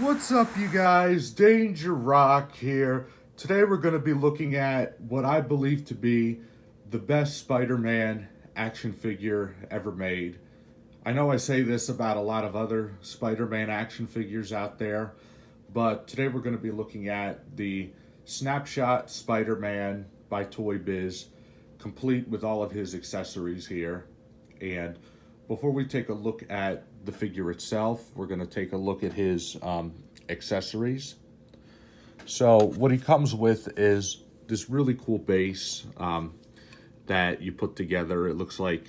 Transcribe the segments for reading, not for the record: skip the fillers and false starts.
What's up, you guys? Danger Rock here. Today we're going to be looking at what I believe to be the best Spider-Man action figure ever made. I know I say this about a lot of other Spider-Man action figures out there, but today we're going to be looking at the Snapshot Spider-Man by Toybiz, complete with all of his accessories here. And before we take a look at the figure itself, we're going to take a look at his accessories. So what he comes with is this really cool base that you put together. It looks like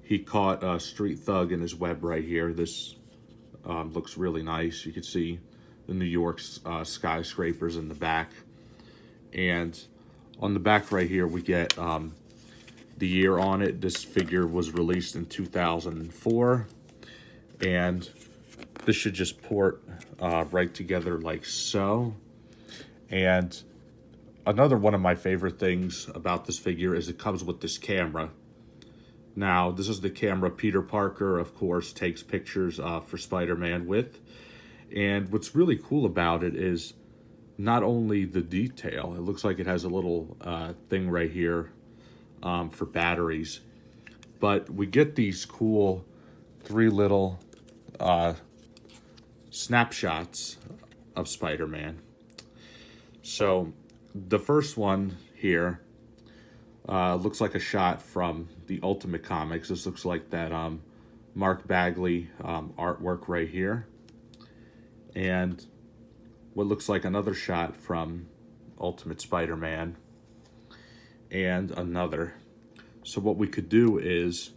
he caught a street thug in his web right here. This looks really nice. You can see the New York skyscrapers in the back. And on the back right here, we get the year on it. This figure was released in 2004. And this should just port right together like so. And another one of my favorite things about this figure is it comes with this camera. Now, this is the camera Peter Parker, of course, takes pictures for Spider-Man with. And what's really cool about it is not only the detail. It looks like it has a little thing right here for batteries. But we get these cool three little snapshots of Spider-Man. So the first one here looks like a shot from the Ultimate Comics. This looks like that Mark Bagley artwork right here. And what looks like another shot from Ultimate Spider-Man. And another. So what we could do is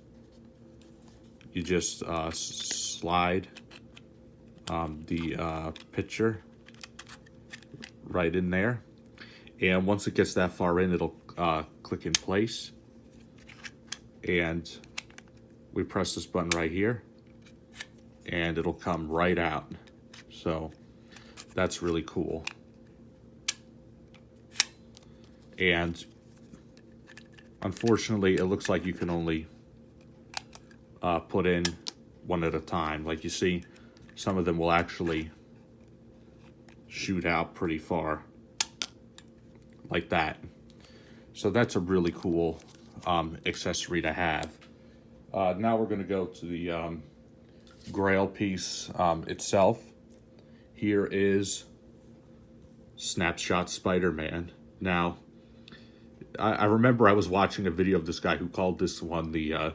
you just slide the picture right in there, and once it gets that far in, it'll click in place, and we press this button right here and it'll come right out. So that's really cool. And unfortunately, it looks like you can only put in one at a time. Like you see, some of them will actually shoot out pretty far, like that. So that's a really cool accessory to have. Now we're going to go to the Grail piece itself. Here is Snapshot Spider-Man. Now, I remember I was watching a video of this guy who called this one the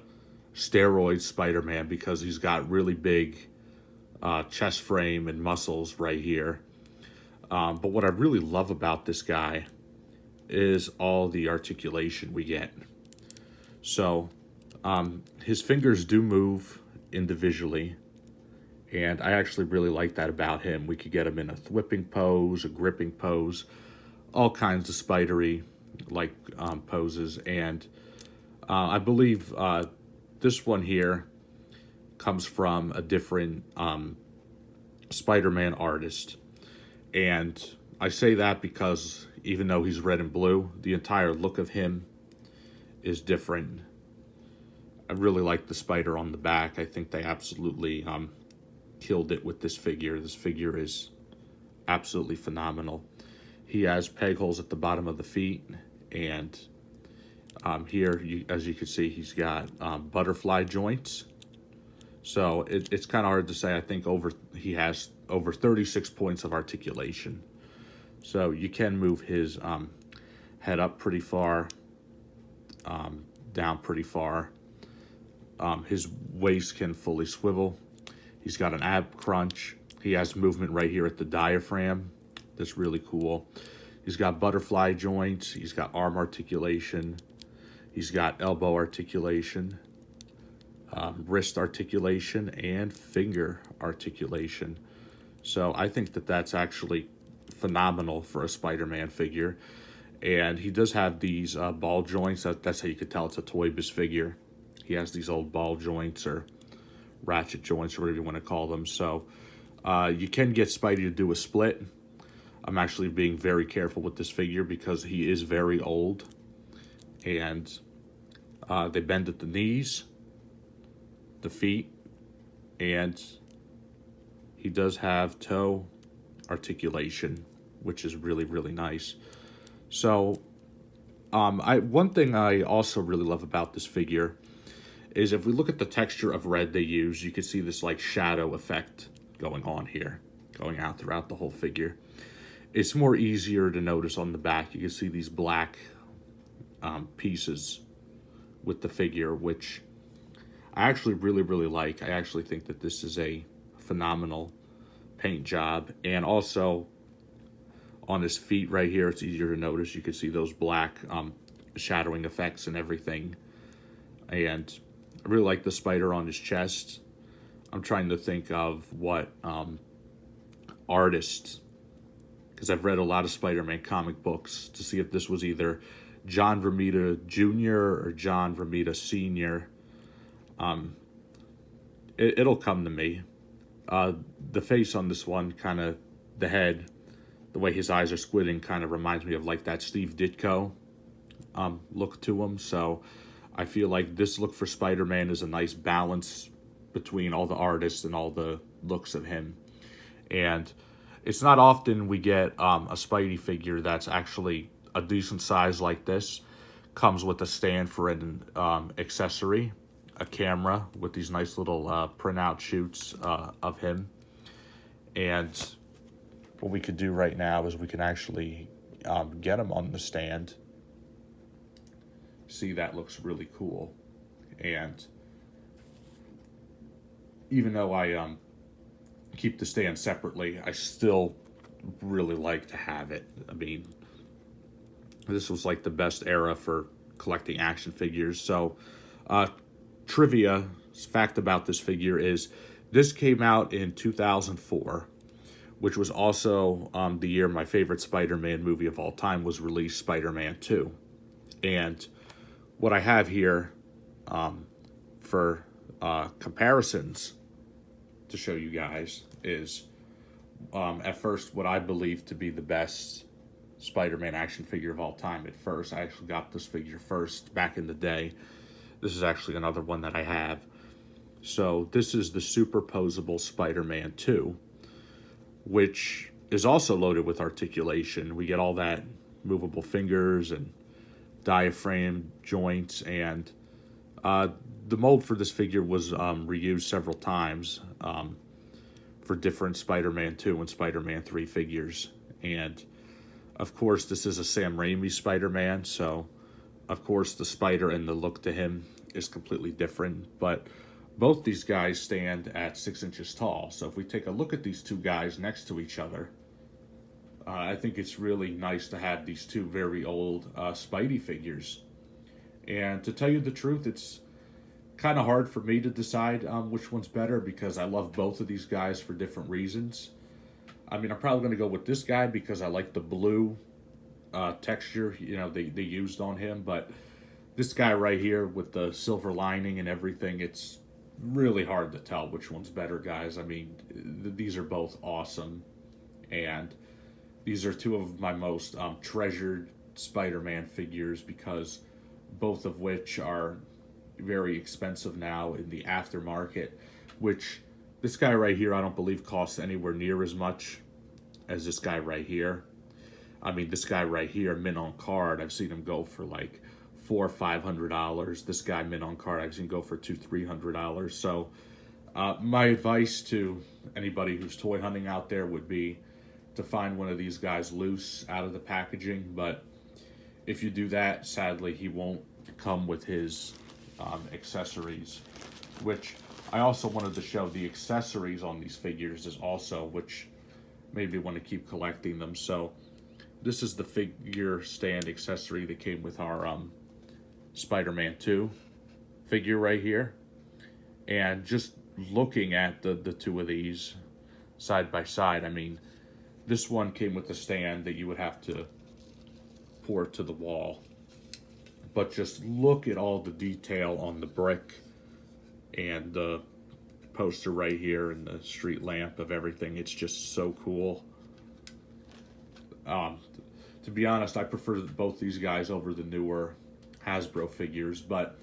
steroid Spider-Man because he's got really big chest frame and muscles right here. But what I really love about this guy is all the articulation we get. So his fingers do move individually, and I actually really like that about him. We could get him in a whipping pose, a gripping pose, all kinds of spidery like poses. And I believe this one here comes from a different Spider-Man artist. And I say that because even though he's red and blue, the entire look of him is different. I really like the spider on the back. I think they absolutely killed it with this figure. This figure is absolutely phenomenal. He has peg holes at the bottom of the feet, and here, as you can see, he's got butterfly joints. So it's kind of hard to say. I think he has over 36 points of articulation. So you can move his head up pretty far, down pretty far. His waist can fully swivel. He's got an ab crunch. He has movement right here at the diaphragm. That's really cool. He's got butterfly joints. He's got arm articulation. He's got elbow articulation, wrist articulation, and finger articulation. So I think that that's actually phenomenal for a Spider-Man figure. And he does have these ball joints. That's how you could tell it's a Toybiz figure. He has these old ball joints or ratchet joints or whatever you want to call them. So you can get Spidey to do a split. I'm actually being very careful with this figure because he is very old. And they bend at the knees, the feet, and he does have toe articulation, which is really, really nice. So, one thing I also really love about this figure is if we look at the texture of red they use, you can see this like shadow effect going on here, going out throughout the whole figure. It's more easier to notice on the back. You can see these black pieces with the figure, which I actually really, really like. I actually think that this is a phenomenal paint job. And also on his feet right here, it's easier to notice. You can see those black shadowing effects and everything. And I really like the spider on his chest. I'm trying to think of what artist, because I've read a lot of Spider-Man comic books, to see if this was either John Romita Jr. or John Romita Sr. It'll come to me. The face on this one, kind of the head, the way his eyes are squinting, kind of reminds me of like that Steve Ditko look to him. So I feel like this look for Spider-Man is a nice balance between all the artists and all the looks of him. And it's not often we get a Spidey figure that's actually a decent size like this. Comes with a stand for an accessory, a camera with these nice little printout shoots of him. And what we could do right now is we can actually get him on the stand. See, that looks really cool. And even though I keep the stand separately, I still really like to have it. I mean, this was like the best era for collecting action figures. So, trivia fact about this figure is this came out in 2004, which was also the year my favorite Spider-Man movie of all time was released, Spider-Man 2. And what I have here for comparisons to show you guys is at first what I believe to be the best Spider-Man action figure of all time. At first, I actually got this figure first back in the day. This is actually another one that I have. So this is the superposable Spider-Man 2, which is also loaded with articulation. We get all that movable fingers and diaphragm joints, and the mold for this figure was reused several times for different Spider-Man 2 and Spider-Man 3 figures. And of course, this is a Sam Raimi Spider-Man, so of course the spider and the look to him is completely different. But both these guys stand at 6 inches tall. So if we take a look at these two guys next to each other, I think it's really nice to have these two very old Spidey figures. And to tell you the truth, it's kind of hard for me to decide which one's better because I love both of these guys for different reasons. I mean, I'm probably going to go with this guy because I like the blue texture, they used on him. But this guy right here with the silver lining and everything, it's really hard to tell which one's better, guys. I mean, these are both awesome. And these are two of my most treasured Spider-Man figures because both of which are very expensive now in the aftermarket, which this guy right here I don't believe costs anywhere near as much as this guy right here. I mean, this guy right here, mint on card, I've seen him go for like $400 or $500. This guy mint on card, I've seen go for $200-300. So my advice to anybody who's toy hunting out there would be to find one of these guys loose out of the packaging. But if you do that, sadly, he won't come with his accessories, which I also wanted to show the accessories on these figures is also, which made me want to keep collecting them. So this is the figure stand accessory that came with our Spider-Man 2 figure right here. And just looking at the two of these side by side, I mean, this one came with a stand that you would have to pour to the wall. But just look at all the detail on the brick and the poster right here and the street lamp of everything. It's just so cool. To be honest, I prefer both these guys over the newer Hasbro figures, but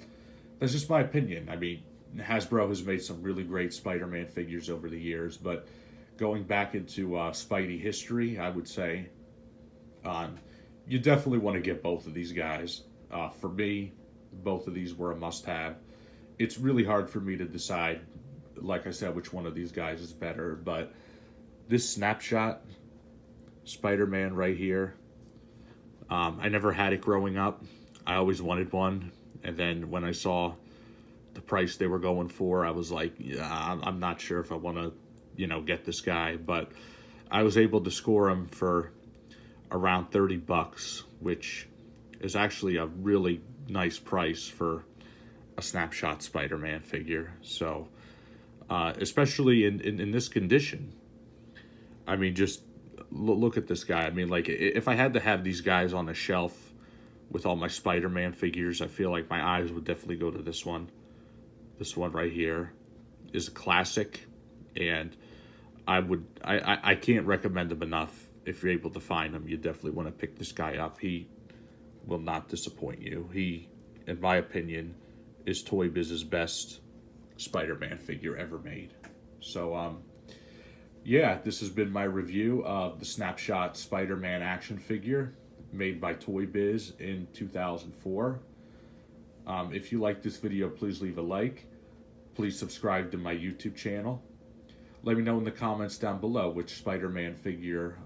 that's just my opinion. I mean, Hasbro has made some really great Spider-Man figures over the years, but going back into Spidey history, I would say you definitely want to get both of these guys. For me, both of these were a must-have. It's really hard for me to decide, like I said, which one of these guys is better, but this Snapshot Spider-Man right here, I never had it growing up. I always wanted one, and then when I saw the price they were going for, I was like, yeah, I'm not sure if I want to, get this guy, but I was able to score him for around $30, which is actually a really nice price for a Snapshot Spider-Man figure. So, especially in this condition, I mean, just look at this guy. I mean, like, if I had to have these guys on the shelf with all my Spider-Man figures, I feel like my eyes would definitely go to this one. This one right here is a classic, and I can't recommend him enough. If you're able to find him, you definitely want to pick this guy up. He will not disappoint you. He, in my opinion, is Toybiz's best Spider-Man figure ever made. So, yeah, this has been my review of the Snapshot Spider-Man action figure made by Toybiz in 2004. If you like this video, please leave a like. Please subscribe to my YouTube channel. Let me know in the comments down below which Spider-Man figure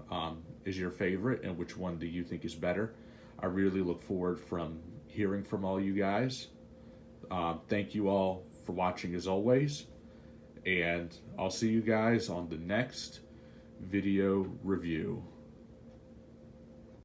is your favorite and which one do you think is better. I really look forward from hearing from all you guys. Thank you all for watching as always, and I'll see you guys on the next video review.